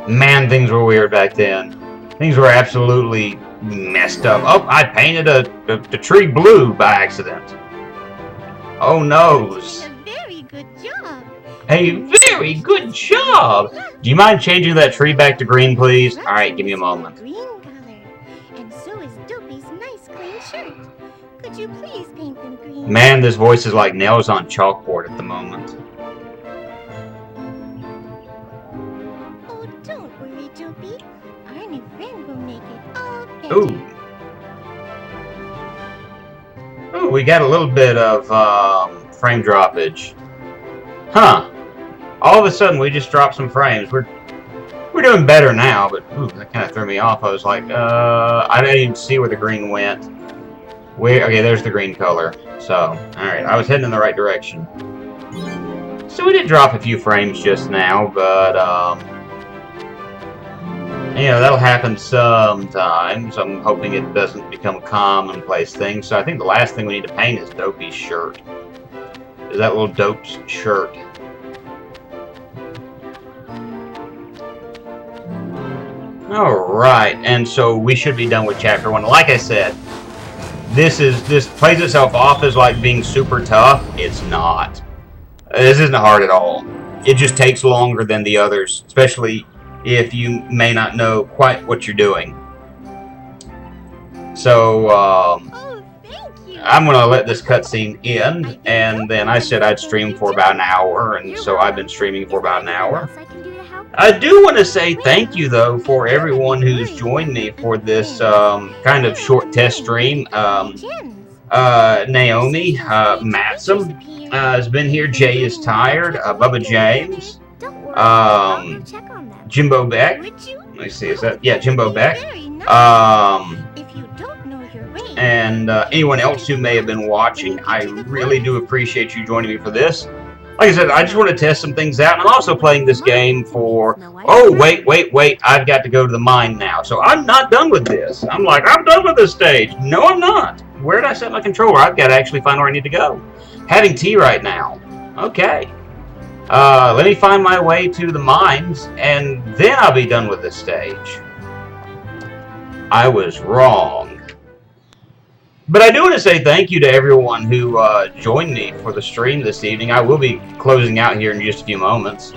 man, things were weird back then. Things were absolutely messed up. Oh, I painted the tree blue by accident. Oh, noes. A very good job. A very good job! Do you mind changing that tree back to green, please? Alright, give me a moment. Green color. And so is Dopey's nice clean shirt. Could you please paint them green? Man, this voice is like nails on chalkboard at the moment. Oh, don't worry, Dopey. Our new friend will make it all better. Ooh. Ooh, we got a little bit of frame droppage. Huh. All of a sudden, we just dropped some frames. We're doing better now, but ooh, that kind of threw me off. I was like, I didn't even see where the green went. Okay, there's the green color. So, alright, I was heading in the right direction. So we did drop a few frames just now, but, you know, that'll happen sometimes. I'm hoping it doesn't become a commonplace thing. So I think the last thing we need to paint is Dopey's shirt. Is that little Dope's shirt. Alright, and so we should be done with Chapter 1. Like I said, this plays itself off as like being super tough. It's not. This isn't hard at all. It just takes longer than the others, especially if you may not know quite what you're doing. So, Oh, thank you. I'm going to let this cutscene end, and then I said I'd stream for about an hour, and so I've been streaming for about an hour. I do want to say thank you, though, for everyone who's joined me for this kind of short test stream. Naomi, Matsum has been here, Jay is tired, Bubba James, Jimbo Beck, let me see, is that, yeah, Jimbo Beck, and anyone else who may have been watching. I really do appreciate you joining me for this. Like I said, I just want to test some things out, and I'm also playing this game for, oh, wait, I've got to go to the mine now. So I'm not done with this. I'm like, I'm done with this stage. No, I'm not. Where did I set my controller? I've got to actually find where I need to go. Having tea right now. Okay. Let me find my way to the mines, and then I'll be done with this stage. I was wrong. But I do want to say thank you to everyone who joined me for the stream this evening. I will be closing out here in just a few moments.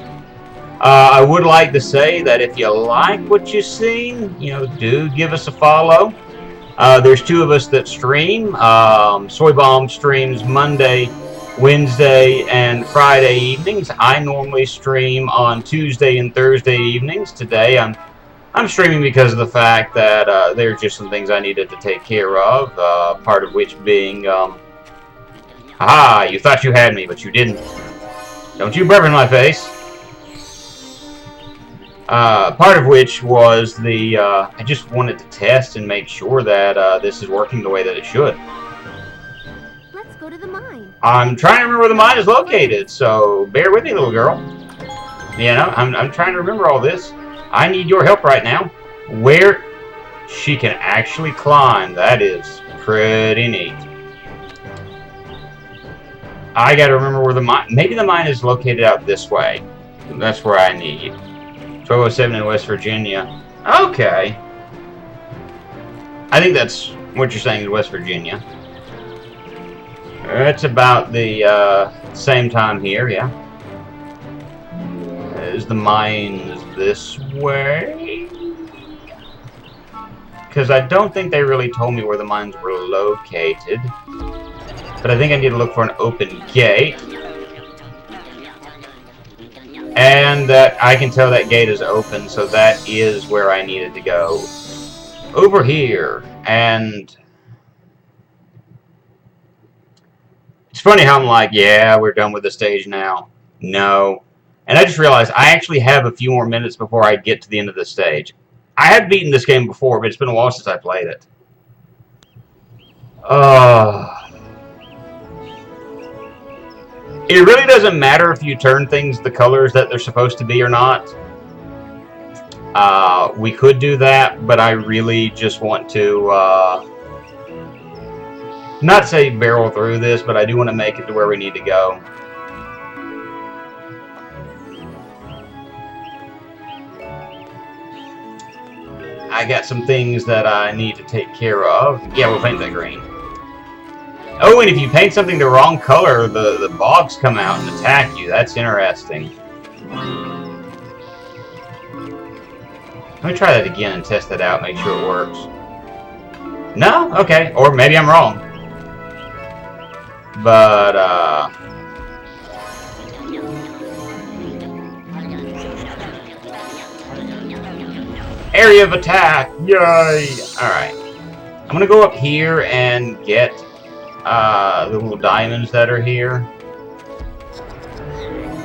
I would like to say that if you like what you've seen, you know, do give us a follow. There's two of us that stream. Soy Bomb streams Monday, Wednesday, and Friday evenings. I normally stream on Tuesday and Thursday evenings. Today I'm streaming because of the fact that there are just some things I needed to take care of, part of which being, you thought you had me, but you didn't. Don't you burp in my face. Part of which was the, I just wanted to test and make sure that this is working the way that it should. Let's go to the mine. I'm trying to remember where the mine is located, so bear with me, little girl. You know, I'm trying to remember all this. I need your help right now. Where she can actually climb. That is pretty neat. I gotta remember where the mine... Maybe the mine is located out this way. That's where I need. 1207 in West Virginia. Okay. I think that's what you're saying is West Virginia. It's about the same time here, yeah. Is the mine this way? because I don't think they really told me where the mines were located. But I think I need to look for an open gate. And that I can tell that gate is open, so that is where I needed to go. Over here. And it's funny how I'm like, yeah, we're done with the stage now. No. And I just realized I actually have a few more minutes before I get to the end of the stage. I have beaten this game before, but it's been a while since I played it. It really doesn't matter if you turn things the colors that they're supposed to be or not. We could do that, but I really just want to, not say barrel through this, but I do want to make it to where we need to go. I got some things that I need to take care of. Yeah, we'll paint that green. Oh, and if you paint something the wrong color, the bogs come out and attack you. That's interesting. Let me try that again and test that out, make sure it works. No? Okay. Or maybe I'm wrong. But, area of attack! Yay! Alright. I'm gonna go up here and get the little diamonds that are here.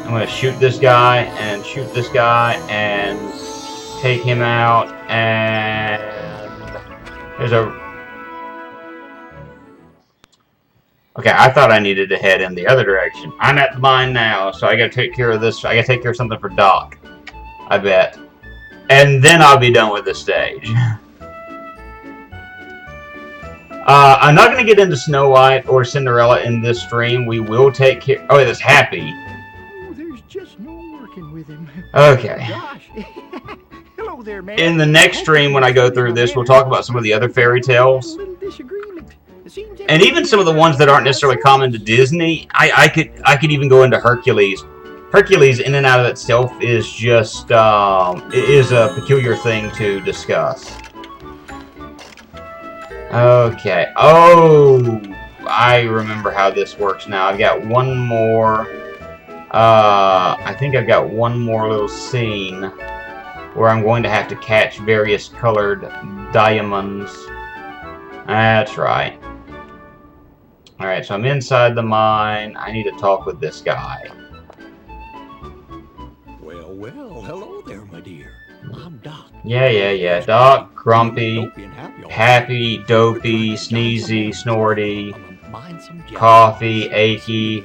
I'm gonna shoot this guy and shoot this guy and take him out, and there's a... Okay, I thought I needed to head in the other direction. I'm at the mine now, so I gotta take care of this. I gotta take care of something for Doc, I bet. And then I'll be done with the stage. I'm not going to get into Snow White or Cinderella in this stream. We will take care... Oh, it's Happy. Oh, there's just no working with him. Okay. Gosh. Hello there, man. In the next stream, when I go through this, we'll talk about some of the other fairy tales. And even some of the ones that aren't necessarily common to Disney. I could even go into Hercules. Hercules, in and out of itself, is just is a peculiar thing to discuss. Okay. Oh, I remember how this works now. I've got one more. I think I've got one more little scene where I'm going to have to catch various colored diamonds. That's right. Alright, so I'm inside the mine. I need to talk with this guy. Well, hello there, my dear. I'm Doc. Yeah. Doc, Grumpy, Happy, Dopey, Sneezy, Snorty, Coffee, Achy,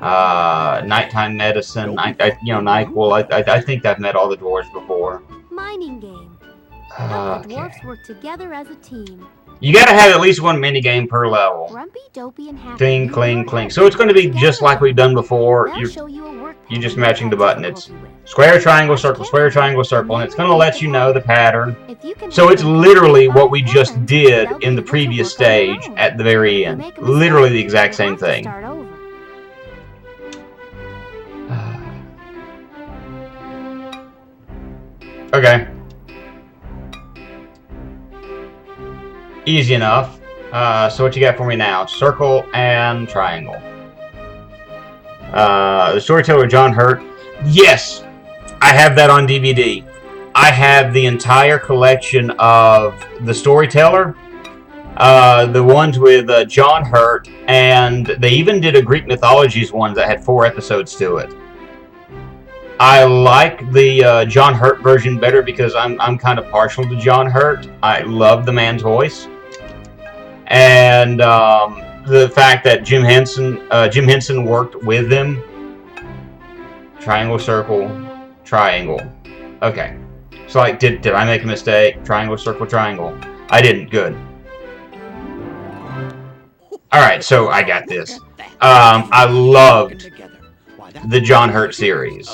Nighttime Medicine, NyQuil. I think I've met all the dwarves before. Mining game. The dwarfs work together as a team. You gotta have at least one minigame per level. Grumpy, Dopey, and Happy. Cling, cling, cling. So it's going to be just like we've done before. You're just matching the button. It's square, triangle, circle, and it's going to let you know the pattern. So it's literally what we just did in the previous stage at the very end. Literally the exact same thing. Okay. Easy enough. So what you got for me now? Circle and triangle. The Storyteller John Hurt. Yes! I have that on DVD. I have the entire collection of The Storyteller. The ones with John Hurt. And they even did a Greek Mythologies one that had 4 episodes to it. I like the John Hurt version better because I'm kind of partial to John Hurt. I love the man's voice. And the fact that Jim Henson worked with him. Triangle, circle, triangle. Okay. So like, did I make a mistake? Triangle, circle, triangle. I didn't. Good. Alright, so I got this. I loved the John Hurt series.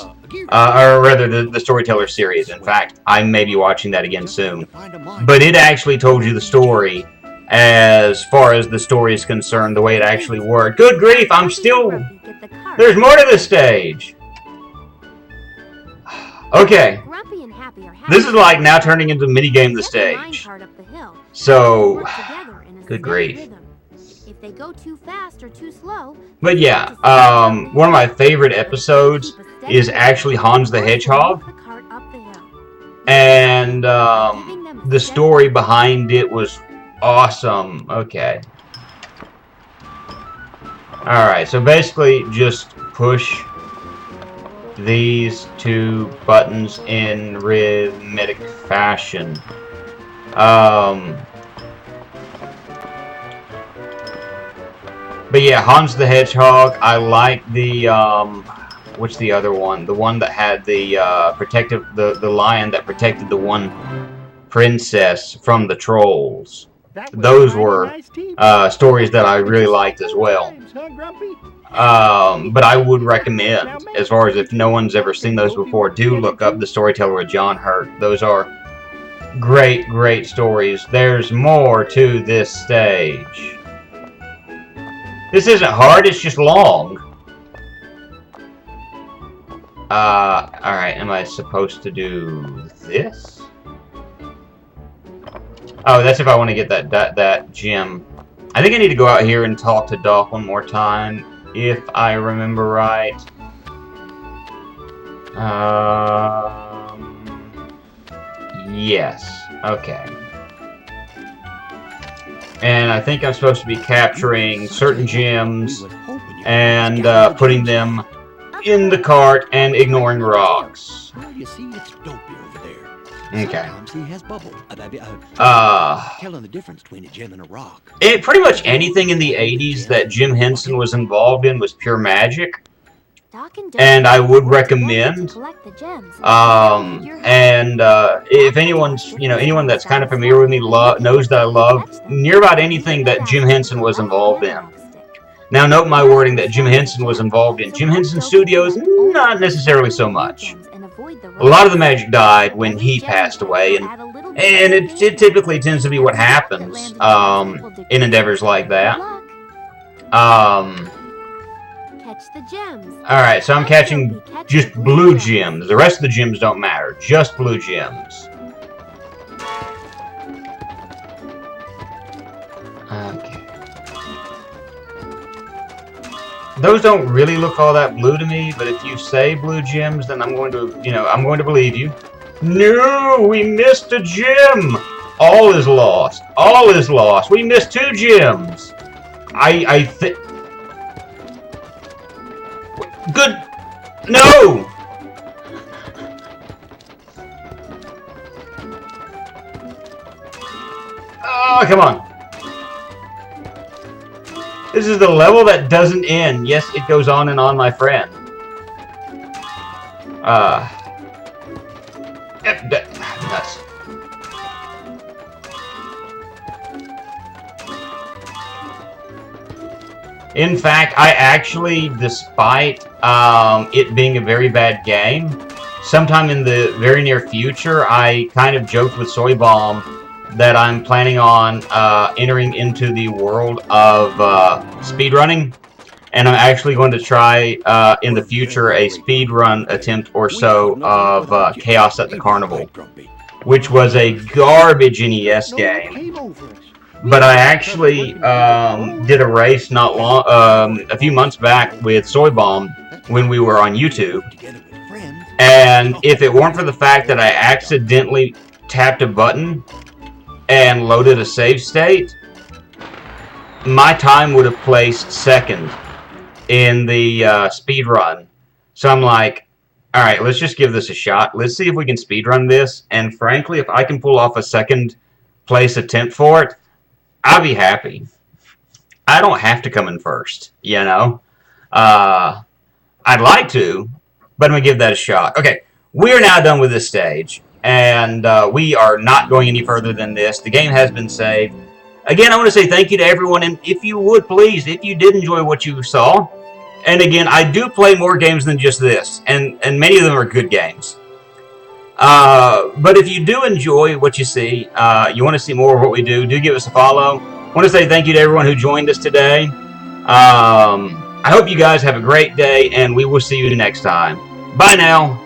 Or rather, the Storyteller series. In fact, I may be watching that again soon. But it actually told you the story as far as the story is concerned, the way it actually worked. Good grief, I'm still... There's more to this stage! Okay. This is like now turning into minigame the stage. So, Work together in a good steady grief. rhythm. If they go too fast or too slow, But yeah, one of my favorite episodes is actually Hans the Hedgehog. move the cart up the hill. And the story behind it was awesome. Okay. Alright, so basically just push these two buttons in rhythmic fashion. But yeah, Hans the Hedgehog, I like the, what's the other one? The one that had the, the lion that protected the one princess from the trolls. Those were, stories that I really liked as well. But I would recommend, as far as if no one's ever seen those before, do look up The Storyteller with John Hurt. Those are great, great stories. There's more to this stage. This isn't hard, it's just long. Alright, am I supposed to do this? Oh, that's if I want to get that gem. I think I need to go out here and talk to Doc one more time, if I remember right. Yes. Okay. And I think I'm supposed to be capturing certain gems and putting them in the cart and ignoring rocks. Well, you see, it's dopey over there. Okay. Sometimes he has bubble. Telling the difference between a gem and a rock. Pretty much anything in the 80s that Jim Henson was involved in was pure magic. And I would recommend, if anyone's, anyone that's kind of familiar with me knows that I love near about anything that Jim Henson was involved in. Now note my wording that Jim Henson was involved in. Jim Henson Studios, not necessarily so much. A lot of the magic died when he passed away, and it typically tends to be what happens in endeavors like that. Alright, so I'm catching just blue gems. The rest of the gems don't matter. Just blue gems. Okay. Those don't really look all that blue to me, but if you say blue gems, then I'm going to, I'm going to believe you. No, we missed a gem! All is lost. All is lost. We missed 2 gems. I think... Good. No! Oh, come on. This is the level that doesn't end. Yes, it goes on and on, my friend. Nuts. In fact, I actually, despite it being a very bad game, sometime in the very near future, I kind of joked with Soy Bomb that I'm planning on entering into the world of speedrunning, and I'm actually going to try in the future a speedrun attempt or so of Chaos at the Carnival, which was a garbage NES game. But I actually did a race not long, a few months back with Soy Bomb when we were on YouTube. And if it weren't for the fact that I accidentally tapped a button and loaded a save state, my time would have placed second in the speed run. So I'm like, alright, let's just give this a shot. Let's see if we can speed run this. And frankly, if I can pull off a second place attempt for it, I'll be happy. I don't have to come in first, I'd like to, but I'm going to give that a shot. Okay, we're now done with this stage, and we are not going any further than this. The game has been saved. Again, I want to say thank you to everyone, and if you would, please, if you did enjoy what you saw, and again, I do play more games than just this, and many of them are good games. But if you do enjoy what you see, you want to see more of what we do give us a follow. I want to say thank you to everyone who joined us today. I hope you guys have a great day, and we will see you next time. Bye now.